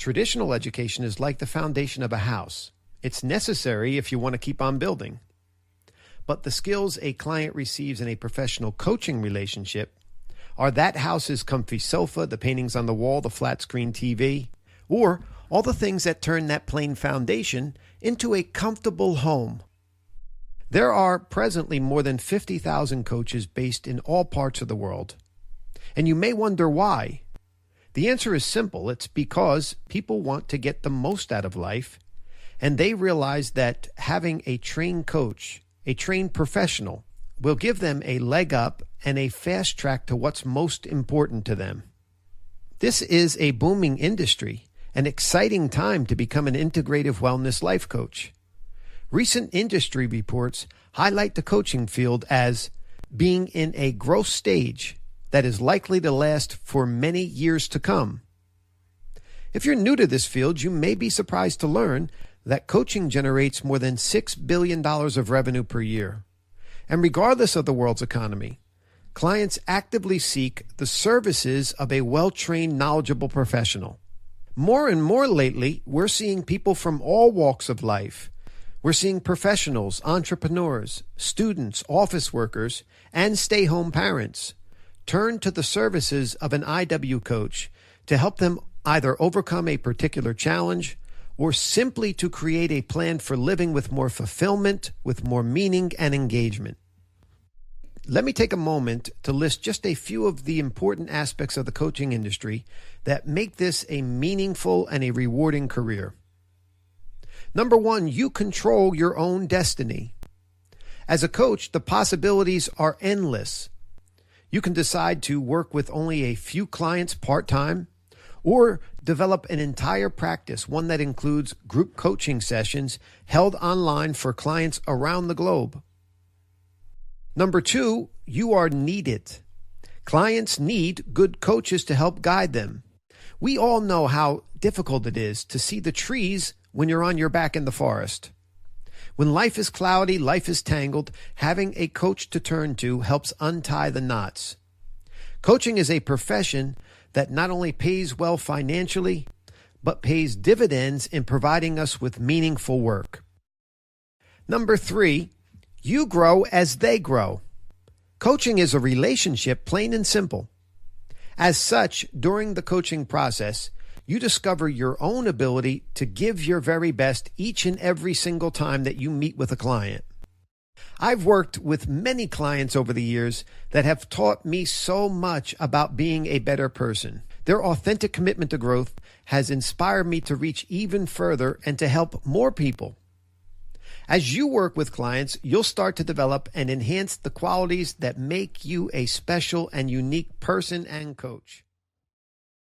Traditional education is like the foundation of a house. It's necessary if you want to keep on building. But the skills a client receives in a professional coaching relationship are that house's comfy sofa, the paintings on the wall, the flat screen TV, or all the things that turn that plain foundation into a comfortable home. There are presently more than 50,000 coaches based in all parts of the world. And you may wonder why. The answer is simple. It's because people want to get the most out of life, and they realize that having a trained coach, a trained professional, will give them a leg up and a fast track to what's most important to them. This is a booming industry, an exciting time to become an integrative wellness life coach. Recent industry reports highlight the coaching field as being in a growth stage that is likely to last for many years to come. If you're new to this field, you may be surprised to learn that coaching generates more than $6 billion of revenue per year. And regardless of the world's economy, clients actively seek the services of a well-trained, knowledgeable professional. More and more lately, we're seeing people from all walks of life. We're seeing professionals, entrepreneurs, students, office workers, and stay-home parents turn to the services of an IW coach to help them either overcome a particular challenge or simply to create a plan for living with more fulfillment, with more meaning and engagement. Let me take a moment to list just a few of the important aspects of the coaching industry that make this a meaningful and a rewarding career. Number one, you control your own destiny. As a coach, the possibilities are endless. You can decide to work with only a few clients part-time or develop an entire practice, one that includes group coaching sessions held online for clients around the globe. Number two, you are needed. Clients need good coaches to help guide them. We all know how difficult it is to see the trees when you're on your back in the forest. When life is cloudy, life is tangled, having a coach to turn to helps untie the knots. Coaching is a profession that not only pays well financially, but pays dividends in providing us with meaningful work. Number three, you grow as they grow. Coaching is a relationship, plain and simple. As such, during the coaching process, you discover your own ability to give your very best each and every single time that you meet with a client. I've worked with many clients over the years that have taught me so much about being a better person. Their authentic commitment to growth has inspired me to reach even further and to help more people. As you work with clients, you'll start to develop and enhance the qualities that make you a special and unique person and coach.